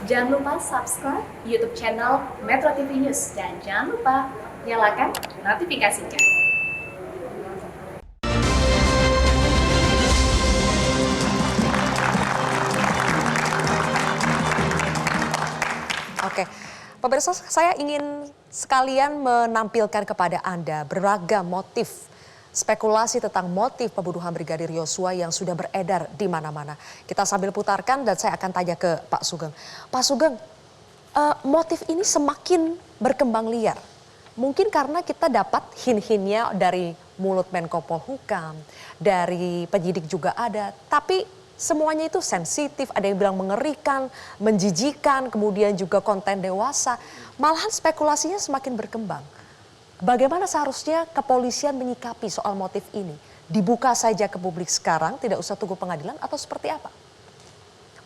Jangan lupa subscribe YouTube channel Metro TV News dan jangan lupa nyalakan notifikasinya. Oke, pemirsa, saya ingin sekalian menampilkan kepada Anda beragam motif spekulasi tentang motif pembunuhan Brigadir Yosua yang sudah beredar di mana-mana. Kita sambil putarkan dan saya akan tanya ke Pak Sugeng. Pak Sugeng, motif ini semakin berkembang liar. Mungkin karena kita dapat hin-hinnya dari mulut Menko Polhukam, dari penyidik juga ada, tapi semuanya itu sensitif, ada yang bilang mengerikan, menjijikan, kemudian juga konten dewasa. Malahan spekulasinya semakin berkembang. Bagaimana seharusnya kepolisian menyikapi soal motif ini? Dibuka saja ke publik sekarang, tidak usah tunggu pengadilan atau seperti apa?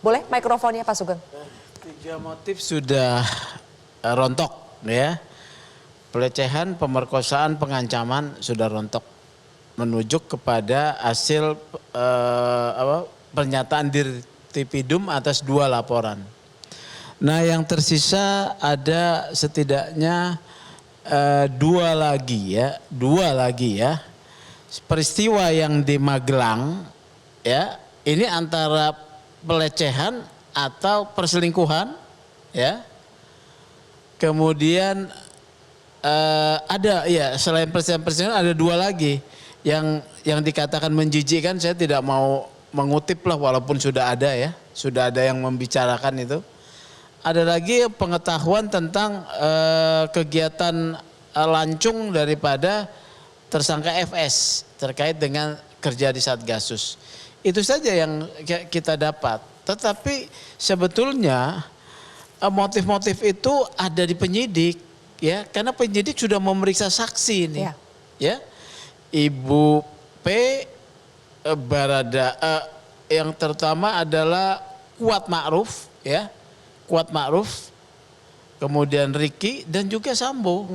Boleh mikrofonnya Pak Sugeng? 3 motif sudah rontok ya. Pelecehan, pemerkosaan, pengancaman sudah rontok. Menuju kepada hasil pernyataan Dirtipidum atas 2 laporan. Nah yang tersisa ada setidaknya 2 lagi ya. Peristiwa yang di Magelang ya, ini antara pelecehan atau perselingkuhan ya. Kemudian ada ya, selain perselingkuhan ada 2 lagi yang dikatakan menjijikkan. Saya tidak mau mengutip lah walaupun sudah ada ya, sudah ada yang membicarakan itu. Ada lagi pengetahuan tentang kegiatan lancung daripada tersangka FS terkait dengan kerja di Satgasus. Itu saja yang kita dapat. Tetapi sebetulnya motif-motif itu ada di penyidik ya, karena penyidik sudah memeriksa saksi ini. Ya. Ibu P, Barada, yang terutama adalah Kuat Ma'ruf ya. Kuat Ma'ruf, kemudian Ricky dan juga Sambo.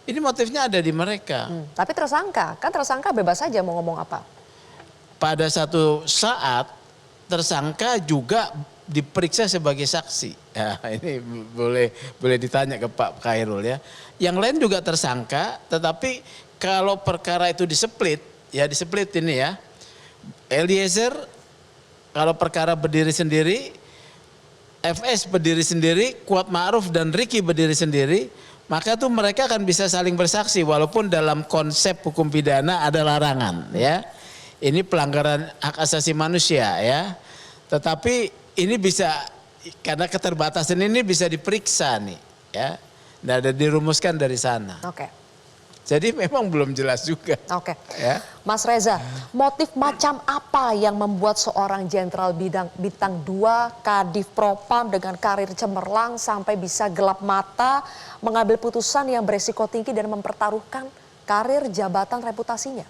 Ini motifnya ada di mereka. Tapi tersangka, kan tersangka bebas saja mau ngomong apa. Pada satu saat tersangka juga diperiksa sebagai saksi. Ya, ini boleh ditanya ke Pak Khairul ya. Yang lain juga tersangka, tetapi kalau perkara itu diseplit ini ya. Eliezer kalau perkara berdiri sendiri, FS berdiri sendiri, Kuat Ma'ruf dan Ricky berdiri sendiri, maka tuh mereka akan bisa saling bersaksi walaupun dalam konsep hukum pidana ada larangan ya. Ini pelanggaran hak asasi manusia ya. Tetapi ini bisa, karena keterbatasan ini bisa diperiksa nih ya. Dan ada dirumuskan dari sana. Oke. Jadi memang belum jelas juga. Oke. Ya. Mas Reza, motif macam apa yang membuat seorang jenderal bintang 2 Kadif Propam dengan karir cemerlang sampai bisa gelap mata mengambil putusan yang beresiko tinggi dan mempertaruhkan karir, jabatan, reputasinya?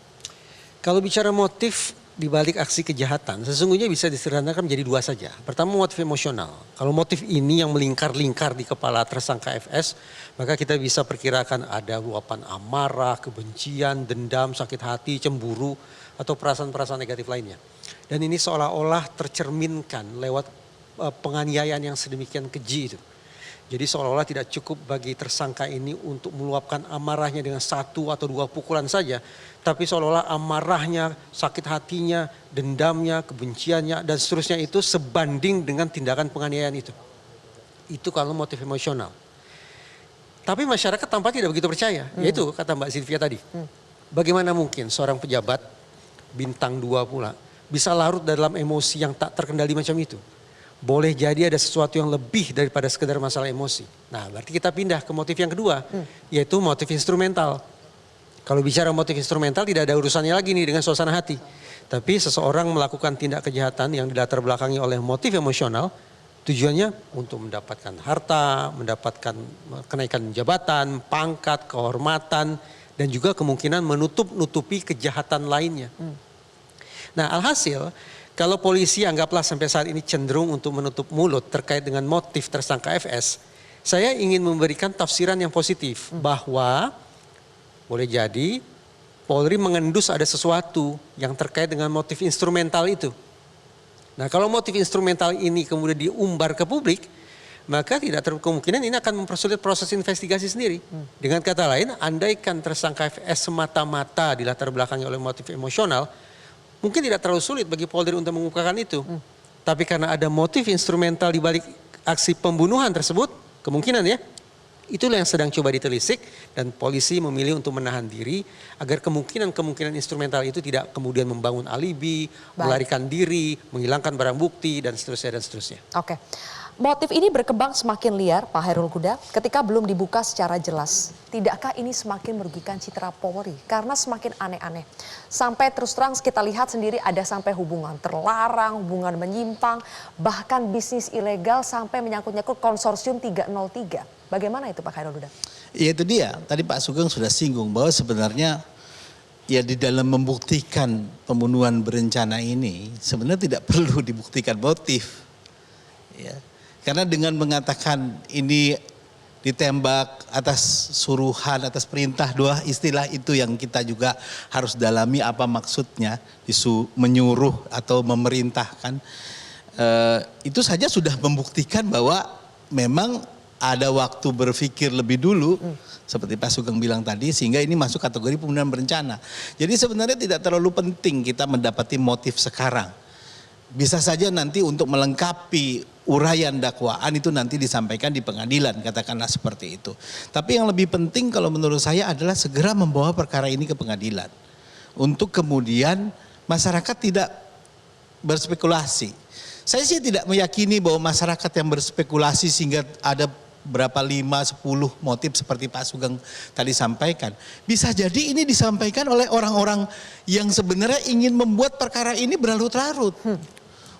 Kalau bicara motif di balik aksi kejahatan, sesungguhnya bisa disederhanakan menjadi 2 saja. Pertama, motif emosional. Kalau motif ini yang melingkar-lingkar di kepala tersangka FS, maka kita bisa perkirakan ada luapan amarah, kebencian, dendam, sakit hati, cemburu, atau perasaan-perasaan negatif lainnya. Dan ini seolah-olah tercerminkan lewat penganiayaan yang sedemikian keji itu. Jadi seolah-olah tidak cukup bagi tersangka ini untuk meluapkan amarahnya dengan 1 atau 2 pukulan saja. Tapi seolah-olah amarahnya, sakit hatinya, dendamnya, kebenciannya, dan seterusnya itu sebanding dengan tindakan penganiayaan itu. Itu kalau motif emosional. Tapi masyarakat tampaknya tidak begitu percaya. Yaitu kata Mbak Sylvia tadi. Bagaimana mungkin seorang pejabat bintang 2 pula bisa larut dalam emosi yang tak terkendali macam itu. Boleh jadi ada sesuatu yang lebih daripada sekedar masalah emosi. Nah berarti kita pindah ke motif yang kedua. Yaitu motif instrumental. Kalau bicara motif instrumental tidak ada urusannya lagi nih dengan suasana hati. Tapi seseorang melakukan tindak kejahatan yang dilatar belakangi oleh motif emosional, tujuannya untuk mendapatkan harta, mendapatkan kenaikan jabatan, pangkat, kehormatan, dan juga kemungkinan menutupi kejahatan lainnya. Nah alhasil, kalau polisi anggaplah sampai saat ini cenderung untuk menutup mulut terkait dengan motif tersangka FS, saya ingin memberikan tafsiran yang positif bahwa boleh jadi Polri mengendus ada sesuatu yang terkait dengan motif instrumental itu. Nah kalau motif instrumental ini kemudian diumbar ke publik, maka tidak terlalu kemungkinan ini akan mempersulit proses investigasi sendiri. Dengan kata lain, andaikan tersangka FS semata-mata dilatar belakangi oleh motif emosional, mungkin tidak terlalu sulit bagi Polri untuk mengungkapkan itu. Tapi karena ada motif instrumental di balik aksi pembunuhan tersebut, kemungkinan ya, itulah yang sedang coba ditelisik dan polisi memilih untuk menahan diri agar kemungkinan instrumental itu tidak kemudian membangun alibi, melarikan diri, menghilangkan barang bukti dan seterusnya dan seterusnya. Oke. Motif ini berkembang semakin liar, Pak Hairul Huda, ketika belum dibuka secara jelas. Tidakkah ini semakin merugikan citra Polri? Karena semakin aneh-aneh. Sampai terus terang kita lihat sendiri ada sampai hubungan terlarang, hubungan menyimpang, bahkan bisnis ilegal sampai menyangkut-nyangkut konsorsium 303. Bagaimana itu Pak Hairul Huda? Ya itu dia, tadi Pak Sugeng sudah singgung bahwa sebenarnya ya di dalam membuktikan pembunuhan berencana ini sebenarnya tidak perlu dibuktikan motif. Ya. Karena dengan mengatakan ini ditembak atas suruhan, atas perintah, dua istilah itu yang kita juga harus dalami apa maksudnya, menyuruh atau memerintahkan. Itu saja sudah membuktikan bahwa memang ada waktu berpikir lebih dulu, seperti Pak Sugeng bilang tadi, sehingga ini masuk kategori pembunuhan berencana. Jadi sebenarnya tidak terlalu penting kita mendapati motif sekarang. Bisa saja nanti untuk melengkapi uraian dakwaan itu nanti disampaikan di pengadilan, katakanlah seperti itu. Tapi yang lebih penting kalau menurut saya adalah segera membawa perkara ini ke pengadilan. Untuk kemudian masyarakat tidak berspekulasi. Saya sih tidak meyakini bahwa masyarakat yang berspekulasi sehingga ada berapa 5, 10 motif seperti Pak Sugeng tadi sampaikan. Bisa jadi ini disampaikan oleh orang-orang yang sebenarnya ingin membuat perkara ini berlarut-larut.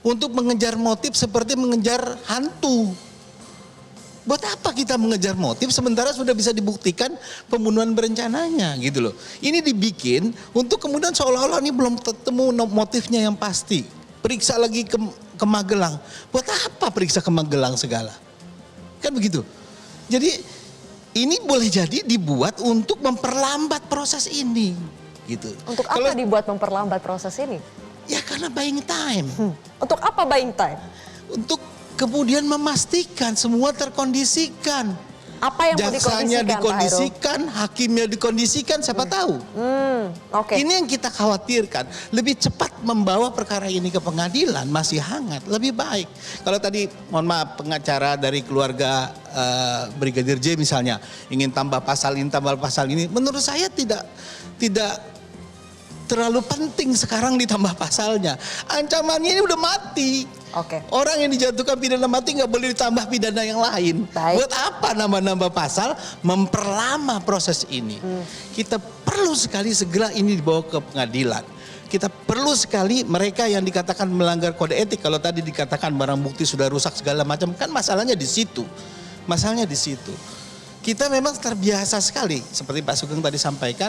Untuk mengejar motif seperti mengejar hantu. Buat apa kita mengejar motif sementara sudah bisa dibuktikan pembunuhan berencananya gitu loh. Ini dibikin untuk kemudian seolah-olah ini belum ketemu motifnya yang pasti. Periksa lagi ke Magelang. Buat apa periksa ke Magelang segala? Kan begitu. Jadi ini boleh jadi dibuat untuk memperlambat proses ini. Gitu. Untuk apa dibuat memperlambat proses ini? Ya karena buying time. Untuk apa buying time? Untuk kemudian memastikan semua terkondisikan. Apa yang Jaksanya mau dikondisikan, hakimnya dikondisikan, siapa tahu. Oke. Ini yang kita khawatirkan. Lebih cepat membawa perkara ini ke pengadilan, masih hangat, lebih baik. Kalau tadi, mohon maaf, pengacara dari keluarga Brigadir J misalnya, ingin tambah pasal ini, menurut saya tidak terlalu penting sekarang ditambah pasalnya. Ancamannya ini udah mati. Oke. Orang yang dijatuhkan pidana mati nggak boleh ditambah pidana yang lain. Baik. Buat apa nambah-nambah pasal memperlama proses ini? Kita perlu sekali segera ini dibawa ke pengadilan. Kita perlu sekali mereka yang dikatakan melanggar kode etik. Kalau tadi dikatakan barang bukti sudah rusak segala macam, kan masalahnya di situ. Masalahnya di situ. Kita memang terbiasa sekali, seperti Pak Sugeng tadi sampaikan,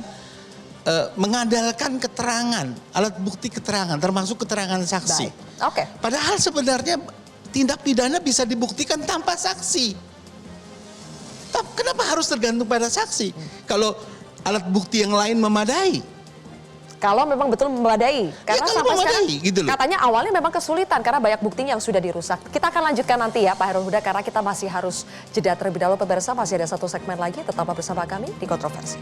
mengandalkan keterangan, alat bukti keterangan, termasuk keterangan saksi. Baik. Oke. Padahal sebenarnya tindak pidana bisa dibuktikan tanpa saksi. Kenapa harus tergantung pada saksi? Kalau alat bukti yang lain memadai. Kalau memang betul memadai. Karena kalau sampai memadai, sekarang gitu loh. katanya awalnya memang kesulitan karena banyak buktinya yang sudah dirusak. Kita akan lanjutkan nanti ya Pak Hairul Huda karena kita masih harus jeda terlebih dahulu pemirsa. Masih ada satu segmen lagi, tetaplah bersama kami di Kontroversi.